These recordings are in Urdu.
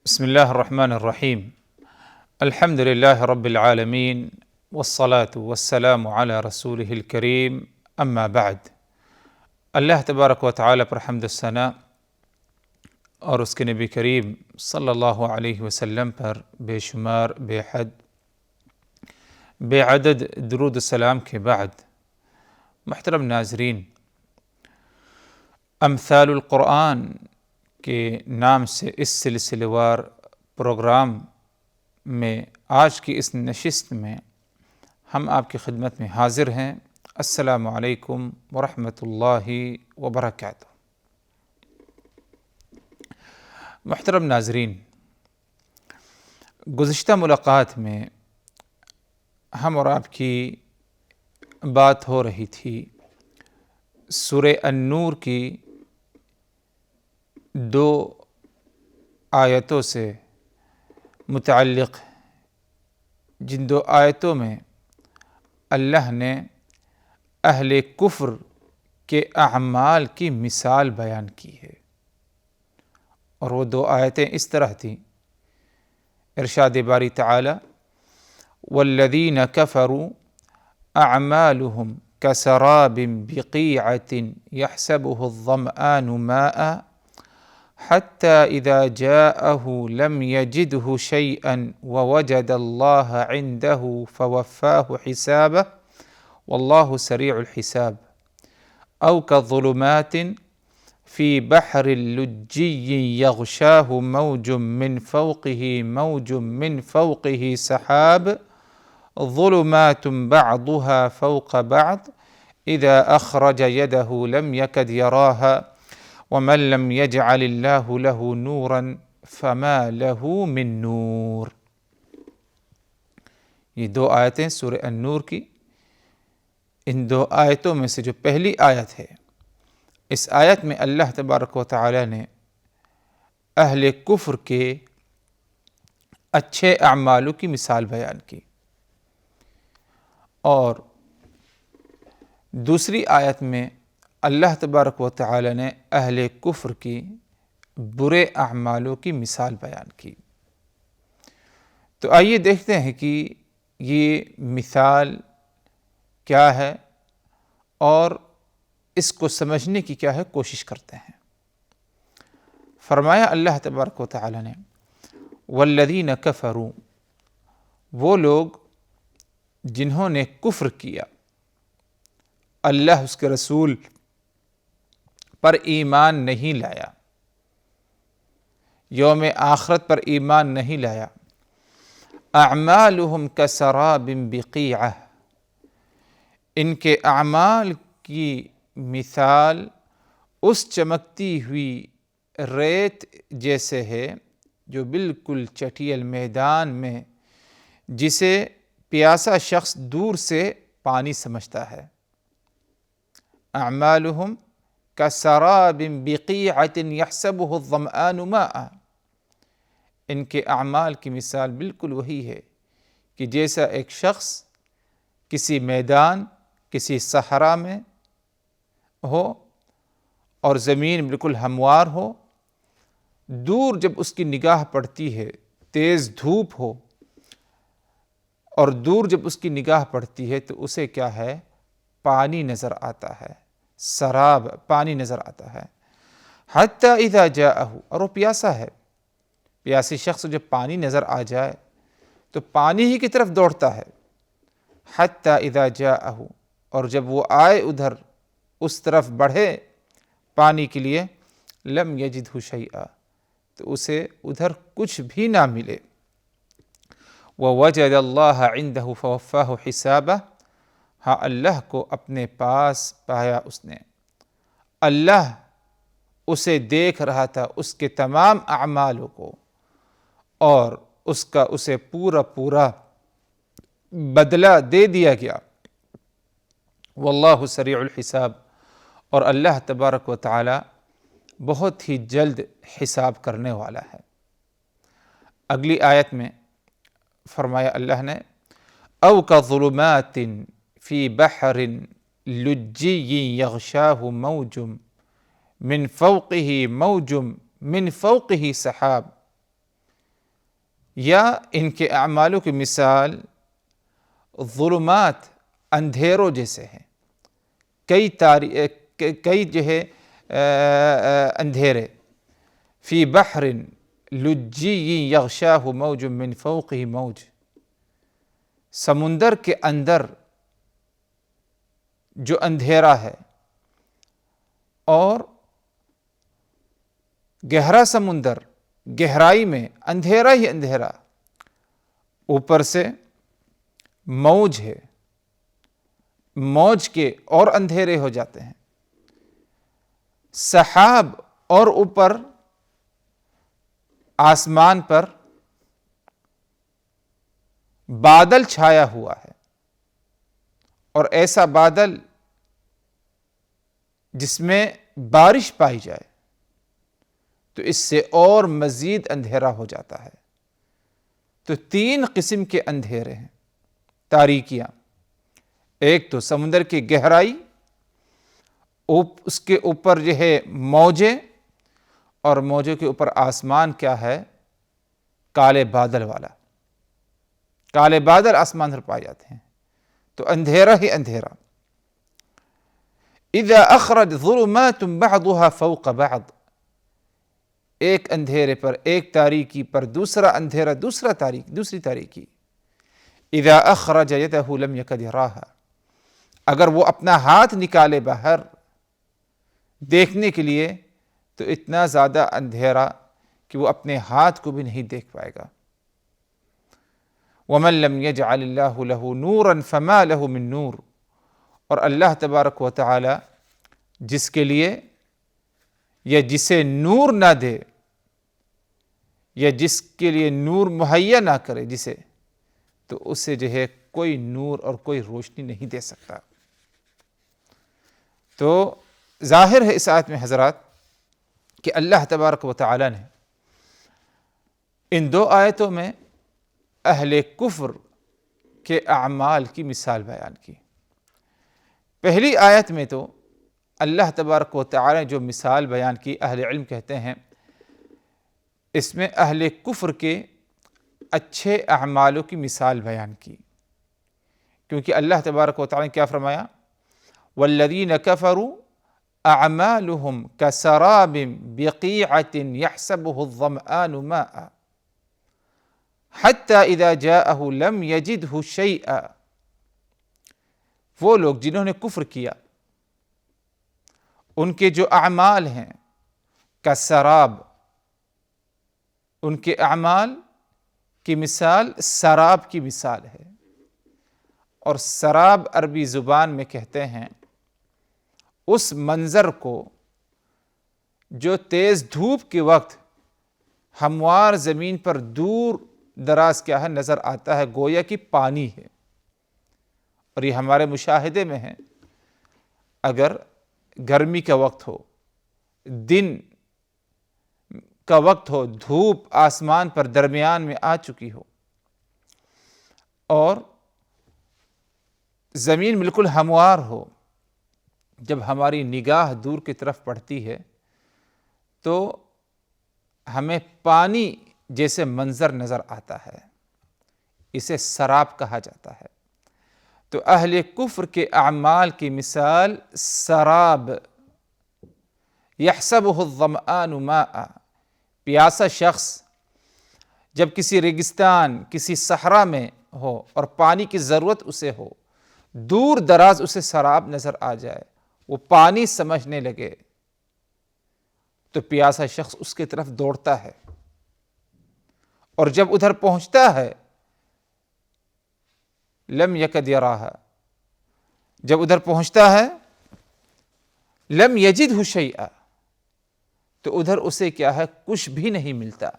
بسم الله الرحمن الرحيم. الحمد لله رب العالمين والصلاة والسلام على رسوله الكريم اما بعد۔ اللہ تبارک و تعالی پر حمد و ثنا اور اس کے نبی کریم صلی اللہ علیہ وسلم پر بے شمار بے حد بے عدد درود و سلام کے بعد، محترم ناظرین، امثال القرآن کے نام سے اس سلسلہ وار پروگرام میں آج کی اس نشست میں ہم آپ کی خدمت میں حاضر ہیں۔ السلام علیکم ورحمۃ اللہ وبرکاتہ۔ محترم ناظرین، گزشتہ ملاقات میں ہم اور آپ کی بات ہو رہی تھی سورہ النور کی دو آیتوں سے متعلق، جن دو آیتوں میں اللہ نے اہل کفر کے اعمال کی مثال بیان کی ہے، اور وہ دو آیتیں اس طرح تھیں۔ ارشاد باری تعالی: والذین کفروا اعمالهم کسراب بقیعۃ یحسبہ الظمآن ماء حتى إذا جاءه لم يجده شيئا ووجد الله عنده فوفاه حسابه والله سريع الحساب، أو كظلمات في بحر لجي يغشاه موج من فوقه سحاب ظلمات بعضها فوق بعض إذا أخرج يده لم يكد يراها وَمَن لَّمْ يَجْعَلِ اللَّهُ لَهُ نُورًا فَمَا لَهُ مِن نُور۔ یہ دو آیتیں سورہ النور کی، ان دو آیتوں میں سے جو پہلی آیت ہے، اس آیت میں اللہ تبارک و تعالی نے اہل کفر کے اچھے اعمالوں کی مثال بیان کی، اور دوسری آیت میں اللہ تبارک و تعالی نے اہل کفر کی برے اعمالوں کی مثال بیان کی۔ تو آئیے دیکھتے ہیں کہ یہ مثال کیا ہے اور اس کو سمجھنے کی کیا ہے کوشش کرتے ہیں۔ فرمایا اللہ تبارک و تعالی نے: والذین کفروا، وہ لوگ جنہوں نے کفر کیا، اللہ اس کے رسول پر ایمان نہیں لایا، یوم آخرت پر ایمان نہیں لایا، اعمالہم کسراب بقیعہ، ان کے اعمال کی مثال اس چمکتی ہوئی ریت جیسے ہے جو بالکل چٹیل میدان میں جسے پیاسا شخص دور سے پانی سمجھتا ہے۔ اعمالہم کسراب بقیعۃ یحسبہ الظمآن ماء، ان کے اعمال کی مثال بالکل وہی ہے کہ جیسا ایک شخص کسی میدان، کسی صحرا میں ہو اور زمین بالکل ہموار ہو، دور جب اس کی نگاہ پڑتی ہے، تیز دھوپ ہو اور دور جب اس کی نگاہ پڑتی ہے تو اسے کیا ہے؟ پانی نظر آتا ہے، سراب، پانی نظر آتا ہے۔ حتیٰ اذا جاءہ، اور وہ پیاسا ہے، پیاسی شخص جب پانی نظر آ جائے تو پانی ہی کی طرف دوڑتا ہے۔ حتیٰ اذا جاءہ، اور جب وہ آئے ادھر، اس طرف بڑھے پانی کے لیے، لم یجدہ شیئا، تو اسے ادھر کچھ بھی نہ ملے۔ ووجد اللہ عندہ فوفاہ حسابہ، ہاں اللہ کو اپنے پاس پایا اس نے، اللہ اسے دیکھ رہا تھا، اس کے تمام اعمالوں کو، اور اس کا اسے پورا بدلہ دے دیا گیا۔ واللہ سریع الحساب، اور اللہ تبارک و تعالی بہت ہی جلد حساب کرنے والا ہے۔ اگلی آیت میں فرمایا اللہ نے: او کظلمات فی بحر لجی یغشاہ موج من فوقہ سحاب یا ان کے اعمالوں کی مثال ظلمات اندھیروں جیسے ہیں، کئی جو ہے اندھیرے، فی بحر لجی یغشاہ موج من فوقہ موج، سمندر کے اندر جو اندھیرا ہے، اور گہرا سمندر، گہرائی میں اندھیرا ہی اندھیرا، اوپر سے موج ہے، موج کے اور اندھیرے ہو جاتے ہیں، سحاب، اور اوپر آسمان پر بادل چھایا ہوا ہے، اور ایسا بادل جس میں بارش پائی جائے تو اس سے اور مزید اندھیرا ہو جاتا ہے۔ تو تین قسم کے اندھیرے ہیں، تاریکیاں۔ ایک تو سمندر کی گہرائی، اس کے اوپر جو ہے موجیں، اور موجوں کے اوپر آسمان کیا ہے؟ کالے بادل والا، کالے بادل آسمان پر پائے جاتے ہیں، تو اندھیرا ہی اندھیرا۔ اذا اخرج ظلمات بعضها فوق بعض، ایک اندھیرے پر، ایک تاریکی پر دوسرا اندھیرا، دوسری تاریکی۔ اذا اخرج یدہ لم یکد یراہا، اگر وہ اپنا ہاتھ نکالے باہر دیکھنے کے لیے تو اتنا زیادہ اندھیرا کہ وہ اپنے ہاتھ کو بھی نہیں دیکھ پائے گا۔ ومن لم یجعل اللہ لہ نورا فما لہ من نور، اور اللہ تبارک و تعالی جس کے لیے یا جسے نور نہ دے، یا جس کے لیے نور مہیا نہ کرے جسے، تو اسے جو ہے کوئی نور اور کوئی روشنی نہیں دے سکتا۔ تو ظاہر ہے اس آیت میں حضرات کہ اللہ تبارک و تعالی نے ان دو آیتوں میں اہل کفر کے اعمال کی مثال بیان کی۔ پہلی آیت میں تو اللہ تبارک و تعالی نے جو مثال بیان کی، اہل علم کہتے ہیں اس میں اہل کفر کے اچھے اعمالوں کی مثال بیان کی، کیونکہ اللہ تبارک و تعالی نے کیا فرمایا؟ والذین کفروا اعمالهم کسراب بقیعۃ یحسبہ الظمآن ماء حتی اذا جاءہ لم یجدہ شیئا، وہ لوگ جنہوں نے کفر کیا، ان کے جو اعمال ہیں کسراب، ان کے اعمال کی مثال سراب کی مثال ہے، اور سراب عربی زبان میں کہتے ہیں اس منظر کو جو تیز دھوپ کے وقت ہموار زمین پر دور دراز کیا ہے نظر آتا ہے، گویا کہ پانی ہے۔ اور یہ ہمارے مشاہدے میں ہے، اگر گرمی کا وقت ہو، دن کا وقت ہو، دھوپ آسمان پر درمیان میں آ چکی ہو اور زمین بالکل ہموار ہو، جب ہماری نگاہ دور کی طرف پڑتی ہے تو ہمیں پانی جیسے منظر نظر آتا ہے، اسے سراب کہا جاتا ہے۔ تو اہل کفر کے اعمال کی مثال سراب، یحسبہ الظمآن ماء، پیاسا شخص جب کسی ریگستان، کسی صحرا میں ہو اور پانی کی ضرورت اسے ہو، دور دراز اسے سراب نظر آ جائے، وہ پانی سمجھنے لگے، تو پیاسا شخص اس کی طرف دوڑتا ہے، اور جب ادھر پہنچتا ہے لم یکد یراہا، جب ادھر پہنچتا ہے لم یجدہ شیئا، تو ادھر اسے کیا ہے؟ کچھ بھی نہیں ملتا،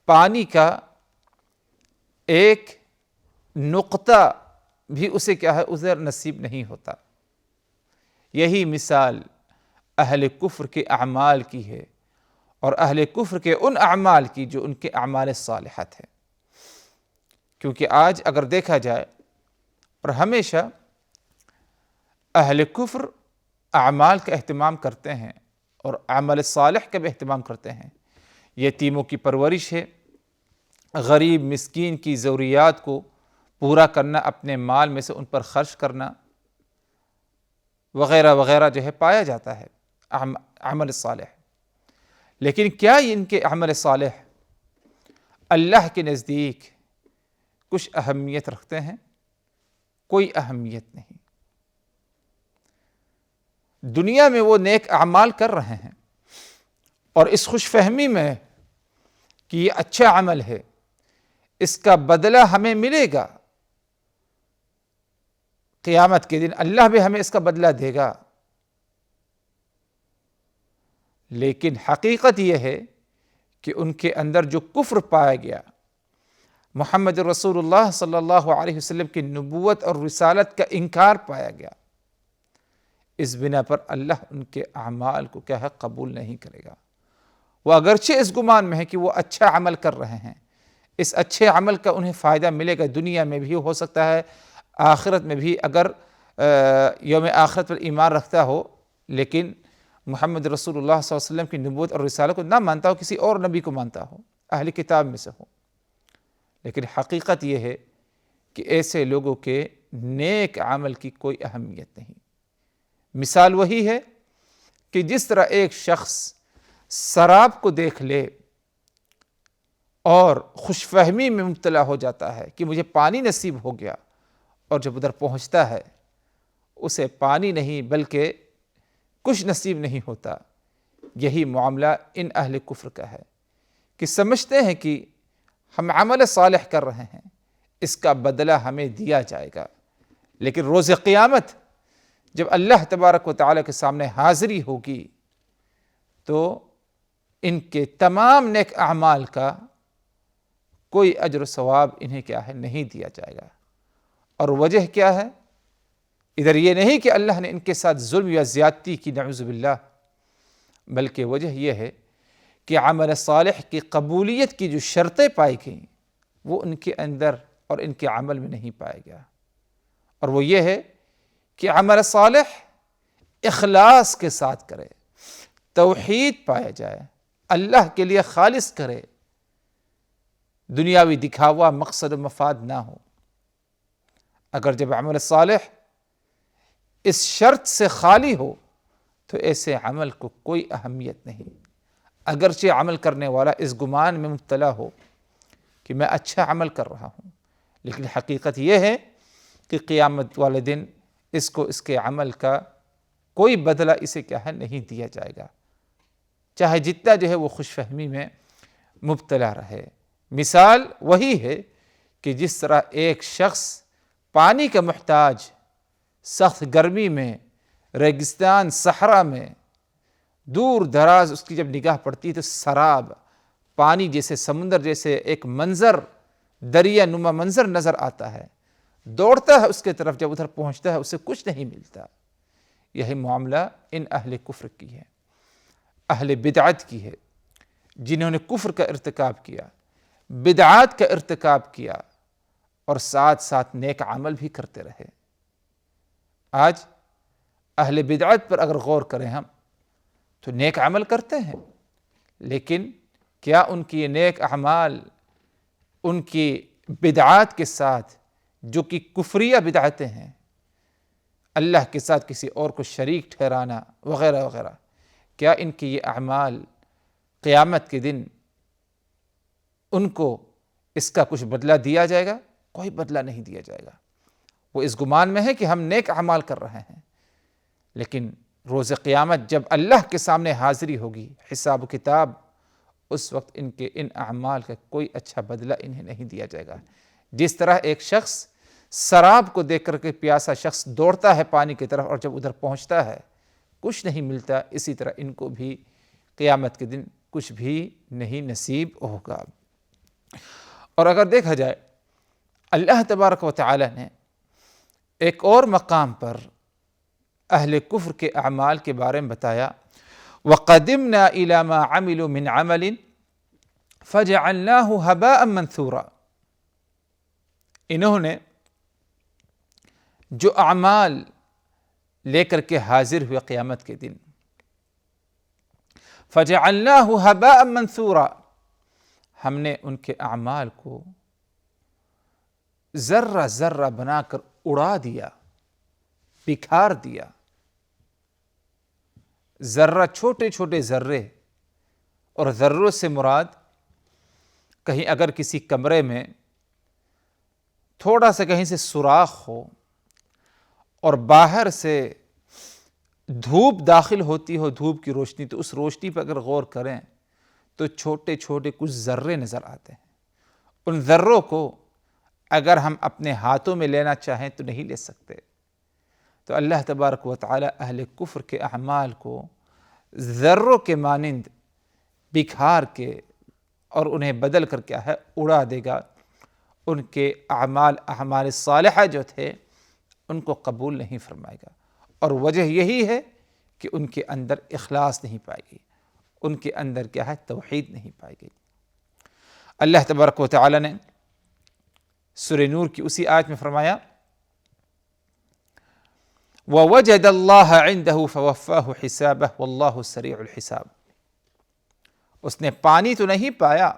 پانی کا ایک نقطہ بھی اسے کیا ہے؟ ادھر نصیب نہیں ہوتا۔ یہی مثال اہل کفر کے اعمال کی ہے، اور اہل کفر کے ان اعمال کی جو ان کے اعمال صالحات ہیں۔ کیونکہ آج اگر دیکھا جائے، اور ہمیشہ اہل کفر اعمال کا اہتمام کرتے ہیں اور عمل صالح کا بھی اہتمام کرتے ہیں، یتیموں کی پرورش ہے، غریب مسکین کی ضروریات کو پورا کرنا، اپنے مال میں سے ان پر خرچ کرنا وغیرہ وغیرہ جو ہے پایا جاتا ہے عمل صالح۔ لیکن کیا ان کے عمل صالح اللہ کے نزدیک کچھ اہمیت رکھتے ہیں؟ کوئی اہمیت نہیں۔ دنیا میں وہ نیک اعمال کر رہے ہیں اور اس خوش فہمی میں کہ یہ اچھا عمل ہے، اس کا بدلہ ہمیں ملے گا، قیامت کے دن اللہ بھی ہمیں اس کا بدلہ دے گا۔ لیکن حقیقت یہ ہے کہ ان کے اندر جو کفر پایا گیا، محمد رسول اللہ صلی اللہ علیہ وسلم کی نبوت اور رسالت کا انکار پایا گیا، اس بنا پر اللہ ان کے اعمال کو کیا ہے قبول نہیں کرے گا۔ وہ اگرچہ اس گمان میں ہے کہ وہ اچھا عمل کر رہے ہیں، اس اچھے عمل کا انہیں فائدہ ملے گا، دنیا میں بھی ہو سکتا ہے، آخرت میں بھی، اگر یوم آخرت پر ایمان رکھتا ہو لیکن محمد رسول اللہ صلی اللہ علیہ وسلم کی نبوت اور رسالت کو نہ مانتا ہو، کسی اور نبی کو مانتا ہو، اہل کتاب میں سے ہو۔ لیکن حقیقت یہ ہے کہ ایسے لوگوں کے نیک عمل کی کوئی اہمیت نہیں۔ مثال وہی ہے کہ جس طرح ایک شخص سراب کو دیکھ لے اور خوش فہمی میں مبتلا ہو جاتا ہے کہ مجھے پانی نصیب ہو گیا، اور جب ادھر پہنچتا ہے اسے پانی نہیں بلکہ کچھ نصیب نہیں ہوتا، یہی معاملہ ان اہل کفر کا ہے کہ سمجھتے ہیں کہ ہم عمل صالح کر رہے ہیں، اس کا بدلہ ہمیں دیا جائے گا، لیکن روز قیامت جب اللہ تبارک و تعالیٰ کے سامنے حاضری ہوگی تو ان کے تمام نیک اعمال کا کوئی اجر و ثواب انہیں کیا ہے نہیں دیا جائے گا۔ اور وجہ کیا ہے؟ ادھر یہ نہیں کہ اللہ نے ان کے ساتھ ظلم یا زیادتی کی، نعوذ باللہ، بلکہ وجہ یہ ہے کہ عمل صالح کی قبولیت کی جو شرطیں پائی گئیں وہ ان کے اندر اور ان کے عمل میں نہیں پایا گیا، اور وہ یہ ہے کہ عمل صالح اخلاص کے ساتھ کرے، توحید پایا جائے، اللہ کے لیے خالص کرے، دنیاوی دکھاوا مقصد و مفاد نہ ہو۔ اگر جب عمل صالح اس شرط سے خالی ہو تو ایسے عمل کو کوئی اہمیت نہیں، اگرچہ عمل کرنے والا اس گمان میں مبتلا ہو کہ میں اچھا عمل کر رہا ہوں، لیکن حقیقت یہ ہے کہ قیامت والے دن اس کو اس کے عمل کا کوئی بدلہ اسے کیا ہے نہیں دیا جائے گا، چاہے جتنا جو ہے وہ خوش فہمی میں مبتلا رہے۔ مثال وہی ہے کہ جس طرح ایک شخص پانی کا محتاج سخت گرمی میں، ریگستان صحرا میں، دور دراز اس کی جب نگاہ پڑتی ہے تو سراب، پانی جیسے سمندر جیسے ایک منظر، دریا نما منظر نظر آتا ہے، دوڑتا ہے اس کے طرف، جب ادھر پہنچتا ہے اسے کچھ نہیں ملتا۔ یہی معاملہ ان اہل کفر کی ہے، اہل بدعت کی ہے، جنہوں نے کفر کا ارتکاب کیا، بدعات کا ارتکاب کیا اور ساتھ ساتھ نیک عمل بھی کرتے رہے۔ آج اہل بدعت پر اگر غور کریں ہم تو نیک عمل کرتے ہیں، لیکن کیا ان کی نیک اعمال ان کی بدعات کے ساتھ، جو کہ کفریہ بدعتیں ہیں، اللہ کے ساتھ کسی اور کو شریک ٹھہرانا وغیرہ وغیرہ، کیا ان کی یہ اعمال قیامت کے دن ان کو اس کا کچھ بدلہ دیا جائے گا؟ کوئی بدلہ نہیں دیا جائے گا۔ وہ اس گمان میں ہے کہ ہم نیک اعمال کر رہے ہیں، لیکن روز قیامت جب اللہ کے سامنے حاضری ہوگی، حساب و کتاب، اس وقت ان کے ان اعمال کا کوئی اچھا بدلہ انہیں نہیں دیا جائے گا۔ جس طرح ایک شخص سراب کو دیکھ کر کے پیاسا شخص دوڑتا ہے پانی کی طرف اور جب ادھر پہنچتا ہے کچھ نہیں ملتا، اسی طرح ان کو بھی قیامت کے دن کچھ بھی نہیں نصیب ہوگا۔ اور اگر دیکھا جائے اللہ تبارک و تعالی نے ایک اور مقام پر اہل کفر کے اعمال کے بارے میں بتایا، وَقَدِمْنَا إِلَى مَا عَمِلُوا مِنْ عَمَلٍ فَجَعَلْنَاهُ هَبَاءً مَنْثُورًا، انہوں نے جو اعمال لے کر کے حاضر ہوئے قیامت کے دن، فَجَعَلْنَاهُ هَبَاءً مَنْثُورًا، ہم نے ان کے اعمال کو ذرہ ذرہ بنا کر اڑا دیا، بکھار دیا۔ ذرہ، چھوٹے چھوٹے ذرے، اور ذروں سے مراد کہیں اگر کسی کمرے میں تھوڑا سا کہیں سے سوراخ ہو اور باہر سے دھوپ داخل ہوتی ہو، دھوپ کی روشنی، تو اس روشنی پر اگر غور کریں تو چھوٹے چھوٹے کچھ ذرے نظر آتے ہیں۔ ان ذروں کو اگر ہم اپنے ہاتھوں میں لینا چاہیں تو نہیں لے سکتے۔ تو اللہ تبارک و تعالی اہل کفر کے اعمال کو ذروں کے مانند بکھار کے اور انہیں بدل کر کیا ہے، اڑا دے گا۔ ان کے اعمال صالحہ جو تھے ان کو قبول نہیں فرمائے گا، اور وجہ یہی ہے کہ ان کے اندر اخلاص نہیں پائے گی، ان کے اندر کیا ہے، توحید نہیں پائے گی۔ اللہ تبارک و تعالی نے سورہ نور کی اسی آیت میں فرمایا وَوَجَدَ اللَّهَ عِنْدَهُ فَوَفَّاهُ حِسَابَهُ وَاللَّهُ سَرِيعُ الْحِسَابِ۔ اس نے پانی تو نہیں پایا،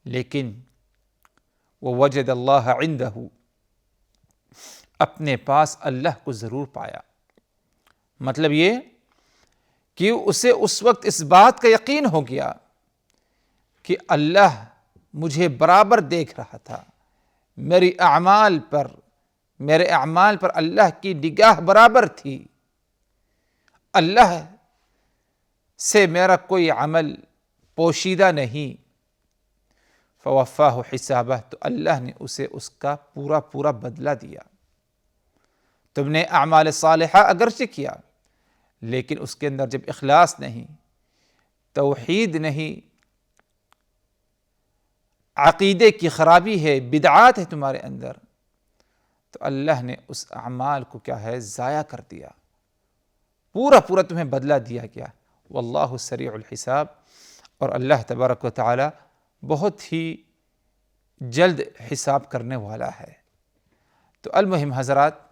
لیکن وَوَجَدَ اللَّهَ عِنْدَهُ، اپنے پاس اللہ کو ضرور پایا۔ مطلب یہ کہ اسے اس وقت اس بات کا یقین ہو گیا کہ اللہ مجھے برابر دیکھ رہا تھا، میرے اعمال پر اللہ کی نگاہ برابر تھی، اللہ سے میرا کوئی عمل پوشیدہ نہیں۔ فوفاہ حسابہ، تو اللہ نے اسے اس کا پورا پورا بدلہ دیا۔ تم نے اعمال صالحہ اگرچہ کیا، لیکن اس کے اندر جب اخلاص نہیں، توحید نہیں، عقیدے کی خرابی ہے، بدعات ہے تمہارے اندر، تو اللہ نے اس اعمال کو کیا ہے، ضائع کر دیا، پورا پورا تمہیں بدلہ دیا گیا۔ واللہ سریع الحساب، اور اللہ تبارک و تعالی بہت ہی جلد حساب کرنے والا ہے۔ تو المہم حضرات،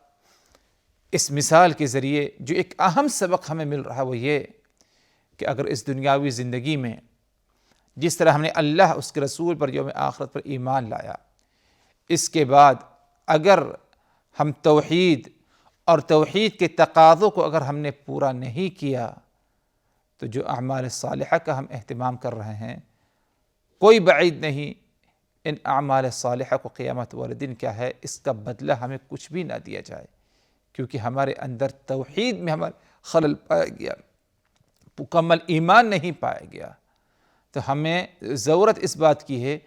اس مثال کے ذریعے جو ایک اہم سبق ہمیں مل رہا وہ یہ کہ اگر اس دنیاوی زندگی میں جس طرح ہم نے اللہ، اس کے رسول پر، یوم آخرت پر ایمان لایا، اس کے بعد اگر ہم توحید اور توحید کے تقاضوں کو اگر ہم نے پورا نہیں کیا، تو جو اعمال صالحہ کا ہم اہتمام کر رہے ہیں، کوئی بعید نہیں ان اعمال صالحہ کو قیامت والے دن کیا ہے، اس کا بدلہ ہمیں کچھ بھی نہ دیا جائے، کیونکہ ہمارے اندر توحید میں ہمارا خلل پایا گیا، مکمل ایمان نہیں پایا گیا۔ تو ہمیں ضرورت اس بات کی ہے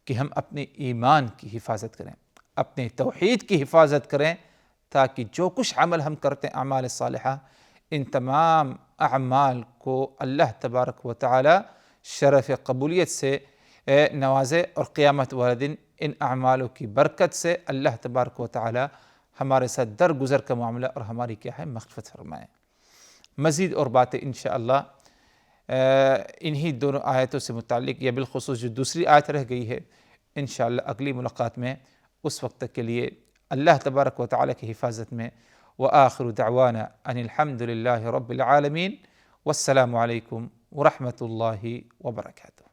کہ ہم اپنے ایمان کی حفاظت کریں، اپنے توحید کی حفاظت کریں، تاکہ جو کچھ عمل ہم کرتے ہیں اعمال صالحہ، ان تمام اعمال کو اللہ تبارک و تعالی شرف قبولیت سے نوازے، اور قیامت والے دن ان اعمالوں کی برکت سے اللہ تبارک و تعالی ہمارے ساتھ درگزر کا معاملہ اور ہماری کیا ہے، مغفرت فرمائیں۔ مزید اور باتیں انشاءاللہ انہی دونوں آیتوں سے متعلق، یا بالخصوص جو دوسری آیت رہ گئی ہے، انشاءاللہ اگلی ملاقات میں، اس وقت تک کے لیے اللہ تبارک و تعالی کی حفاظت میں، وآخر دعوانا ان الحمد للہ رب العالمین، والسلام علیکم ورحمۃ اللہ وبرکاتہ۔